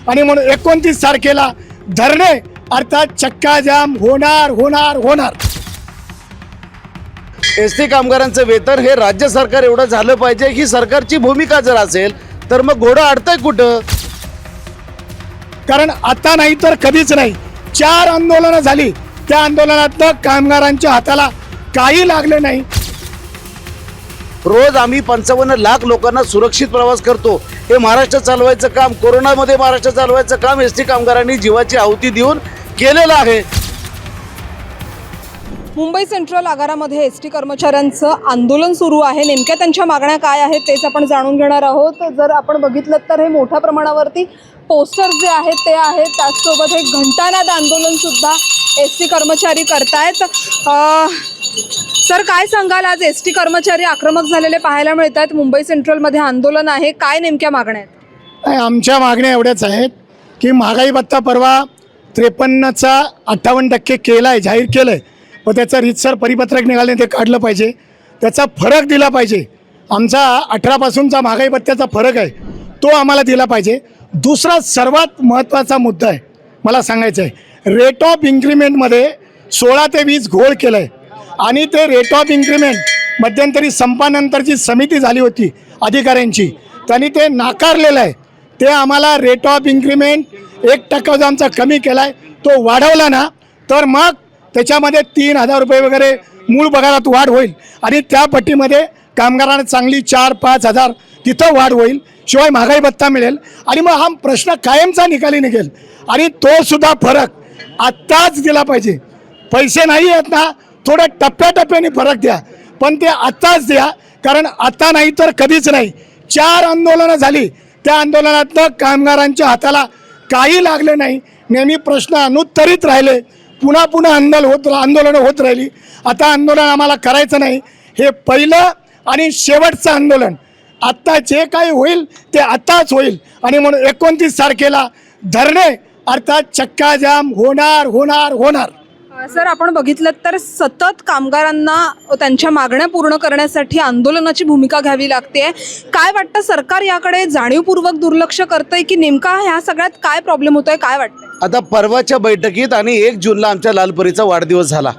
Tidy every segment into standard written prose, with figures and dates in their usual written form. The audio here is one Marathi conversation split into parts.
आणि म्हणून 29 तारखेला धरणे अर्थात चक्का जाम होणार होणार होणार। एसटी कामगारांचं वेतन हे राज्य सरकार एवढं झालं पाहिजे ही सरकारची भूमिका जर असेल तर मग घोडं अडतंय कुठं? कारण आता नाही तर कधीच नाही। 4 आंदोलनं झाली, त्या आंदोलनात कामगारांच्या हाताला काही लागले नाही। रोज आम्ही 55 लाख लोकांना सुरक्षित प्रवास करतो। हे महाराष्ट्र चालवायचं काम, कोरोनामध्ये महाराष्ट्र चालवायचं काम एसटी कामगारांनी जीवाची आहुती देऊन केलेलं आहे। मुंबई सेंट्रल आगारामध्ये एसटी कर्मचाऱ्यांचं आंदोलन सुरू आहे। नेमक्या त्यांच्या मागण्या काय आहेत तेच आपण जाणून घेणार आहोत। जर आपण बघितलं तर हे मोठ्या प्रमाणावरती पोस्टर जे आहेत ते आहेत, त्याचसोबत हे घंटानाद आंदोलन सुद्धा एसटी कर्मचारी करतायत। सर, काय सांगाल, आज एसटी कर्मचारी आक्रमक झालेले पाहायला मिळत आहेत। मुंबई सेंट्रलमध्ये आंदोलन आहे, काय नेमक्या मागण्या आहेत? आमच्या मागण्या एवढ्याच आहेत की महागाई भत्ता परवा 53चा 58% केला आहे, जाहीर केलं आहे, पण त्याचं रीतसर परिपत्रक निघाले ते काढलं पाहिजे, त्याचा फरक दिला पाहिजे। आमचा 18पासूनचा महागाई भत्त्याचा फरक आहे तो आम्हाला दिला पाहिजे। दुसरा सर्वात महत्त्वाचा मुद्दा आहे, मला सांगायचं आहे, रेट ऑफ इन्क्रीमेंटमध्ये 16 ते 20 घोळ केलं आहे आणि ते रेट ऑफ इन्क्रीमेंट मध्यंतरी संपानंतरची समिती झाली होती अधिकाऱ्यांची, त्यांनी ते नाकारलेलं आहे। ते आम्हाला रेट ऑफ इन्क्रीमेंट 1% जो आमचा कमी केला आहे तो वाढवला ना तर मग त्याच्यामध्ये 3,000 रुपये वगैरे मूळ पगारात वाढ होईल आणि त्या पट्टीमध्ये कामगारांना चांगली 4-5 हजार तिथं वाढ होईल, शिवाय महागाई भत्ता मिळेल आणि मग हा प्रश्न कायमचा निकाली निघेल। आणि तो सुद्धा फरक आत्ताच दिला पाहिजे। पैसे नाही आहेत ना, थोडं टप्प्याटप्प्याने फरक द्या, पण ते आत्ताच द्या, कारण आता नाही तर कधीच नाही। 4 आंदोलनं झाली, त्या आंदोलनात कामगारांच्या हाताला काही लागले नाही, नेहमी प्रश्न अनुत्तरित राहिले, पुन्हा पुन्हा आंदोलनं होत राहिली। आता आंदोलन आम्हाला करायचं नाही, हे पहिलं आणि शेवटचं आंदोलन। आत्ता जे काही होईल ते आत्ताच होईल आणि म्हणून 29 तारखेला धरणे अर्थात चक्का जाम होणार होणार होणार। सर, आपण बघितलं तर सतत कामगारांना त्यांच्या मागण्या पूर्ण करण्यासाठी आंदोलनाची भूमिका घ्यावी लागते। काय वाटतं, सरकार याकडे जाणीवपूर्वक दुर्लक्ष करतंय की नेमका ह्या सगळ्यात काय प्रॉब्लेम होतोय, काय वाटतंय? आता परवाच्या बैठकीत आणि 1 जूनला आमच्या लालपरीचा वाढदिवस झाला।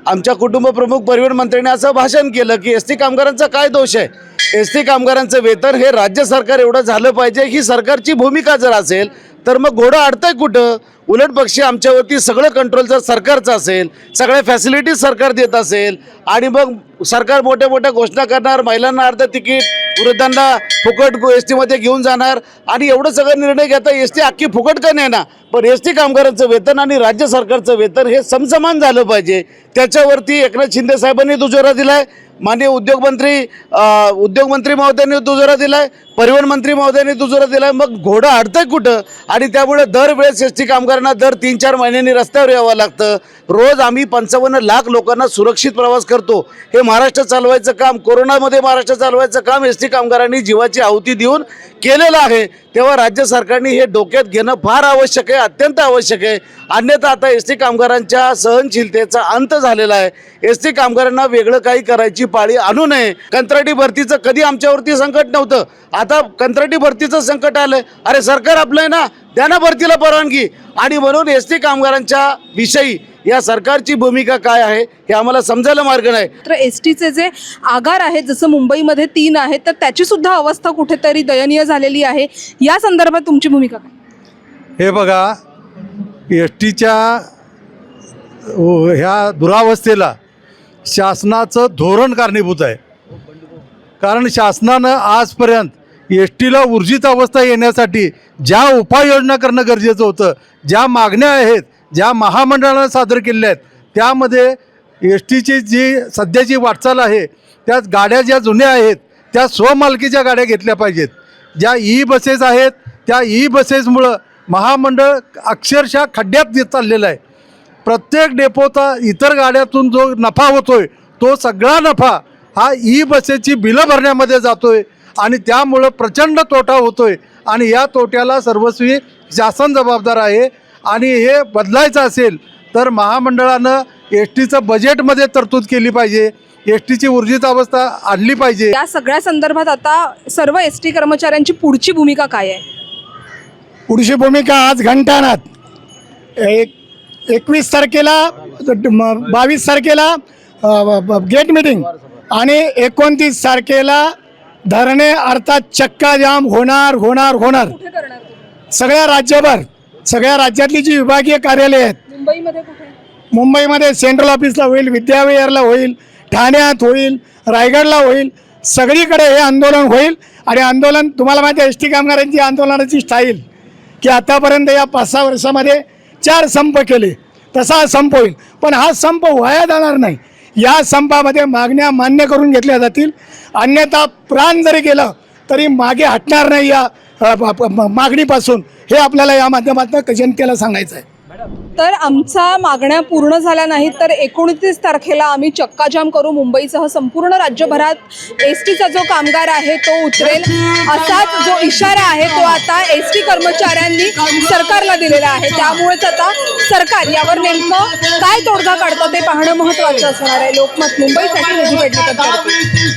आमच्या कुटुंब प्रमुख परिवहन मंत्र्यांनी असं भाषण केलं की एसटी कामगारांचा काय दोष आहे, एसटी कामगारांचं वेतन हे राज्य सरकार एवढं झालं पाहिजे ही सरकारची भूमिका जर असेल तर मग घोडं अडतंय कुठं? उलट पक्षी आमच्यावरती सगळं कंट्रोल जर सरकारचं असेल, सगळ्या फॅसिलिटीज सरकार देत असेल आणि मग सरकार मोठ्या मोठ्या घोषणा करणार, महिलांना अर्ध तिकीट, वृद्धांना फुकट एस टीमध्ये घेऊन जाणार आणि एवढं सगळं निर्णय घेता एस टी अख्खी फुकट का नाही ना, पण एस टी कामगारांचं वेतन आणि राज्य सरकारचं वेतन हे समसमान झालं पाहिजे। त्याच्यावरती एकनाथ शिंदे साहेबांनी दुजोरा दिलाय, माननीय उद्योगमंत्री महोदयांनी दुजोरा दिलाय, परिवहन मंत्री महोदयांनी दुजोरा दिलाय। मग घोडं अडतंय कुठं? आणि त्यामुळे दरवेळेस एस टी कामगारांना दर 3-4 महिन्यांनी रस्त्यावर यावं लागतं। रोज आम्ही 55 लाख लोकांना सुरक्षित प्रवास करतो। हे महाराष्ट्र चालवायचं काम, कोरोनामध्ये महाराष्ट्र चालवायचं काम एस टी कामगारांनी जीवाची आहुती देऊन केलेलं आहे। तेव्हा राज्य सरकारने हे डोक्यात घेणं फार आवश्यक आहे, अत्यंत आवश्यक आहे। अन्यथा आता एस टी कामगारांच्या सहनशीलतेचा अंत झालेला आहे। एस टी कामगारांना वेगळं काही करायची पाळी आणू नये। कंत्राटी भरतीचं कधी आमच्यावरती संकट नव्हतं, आता कंत्राटी भरतीचं संकट आलंय। अरे सरकार आपलं आहे ना, द्या ना भरतीला परवानगी। आणि म्हणून एस टी कामगारांच्या विषयी या सरकारची भूमिका काय आहे हे आम्हाला समजायला मार्ग नाही। तर एस टीचे जे आगार आहेत, जसं मुंबईमध्ये 3 आहेत, तर त्याची सुद्धा अवस्था कुठेतरी दयनीय झालेली आहे। या संदर्भात तुमची भूमिका काय? हे बघा, एस टीच्या ह्या दुरावस्थेला शासनाचं धोरण कारणीभूत आहे। कारण शासनानं आजपर्यंत एस टीला ऊर्जित अवस्था येण्यासाठी ज्या उपाययोजना करणं गरजेचं होतं, ज्या मागण्या आहेत, ज्या महामंडळानं सादर केलेल्या आहेत, त्यामध्ये एस टीची जी सध्याची वाटचाल आहे, त्यात गाड्या ज्या जुन्या आहेत त्या स्वमालकीच्या गाड्या घेतल्या पाहिजेत। ज्या ई बसेस आहेत त्या ई बसेसमुळं महामंडळ अक्षरशः खड्ड्यात चाललेलं आहे। प्रत्येक डेपोचा इतर गाड्यातून जो नफा होतोय तो सगळा नफा हा ई बसेसची बिलं भरण्यामध्ये जातोय आणि त्यामुळं प्रचंड तोटा होतोय आणि या तोट्याला सर्वस्वी शासन जबाबदार आहे। आणि हे बदलायचं असेल तर महामंडळानं एस टीचं बजेटमध्ये तरतूद केली पाहिजे, एस टीची ऊर्जित अवस्था आणली पाहिजे। या सगळ्या संदर्भात आता सर्व एस टी कर्मचाऱ्यांची पुढची भूमिका काय आहे? पुढची भूमिका आज घंटानाथ 21 तारखेला 22 तारखेला गेट मीटिंग आणि 29 तारखेला धरणे अर्थात चक्का जाम होणार होणार होणार कुठे करणार तुम्ही? सगळ्या राज्यभर, सगळ्या राज्यातली जी विभागीय कार्यालय आहेत, मुंबईमध्ये कुठे? मुंबईमध्ये सेंट्रल ऑफिसला होईल, विद्याविहारला होईल, ठाण्यात होईल, रायगडला होईल, सगळीकडे हे आंदोलन होईल. आणि आंदोलन तुम्हाला माहिती आहे एस टी कामगारांची आंदोलनाची स्टाईल की आतापर्यंत या 5-6 वर्षामध्ये 4 संप केले, तसा हा संप होईल. पण हा संप वाया जाणार नाही. या संपामध्ये मागण्या मान्य करून घेतल्या जातील, अन्यथा प्राण जरी गेलं तरी मागे हटणार नाही या मागणीपासून. हे आपल्याला या माध्यमातून जनतेला सांगायचं आहे. तर आमच्या मागण्या पूर्ण झाल्या नाहीत तर 29 तारखेला आम्ही चक्काजाम करू. मुंबईसह संपूर्ण राज्यभरात एस टीचा जो कामगार आहे तो उतरेल, असाच जो इशारा आहे तो आता एस टी कर्मचाऱ्यांनी सरकारला दिलेला आहे. त्यामुळेच आता सरकार यावर नेमकं काय तोडगा काढतं ते पाहणं महत्त्वाचं असणार आहे. लोकमत मुंबईसाठी निधी पेडणेकर.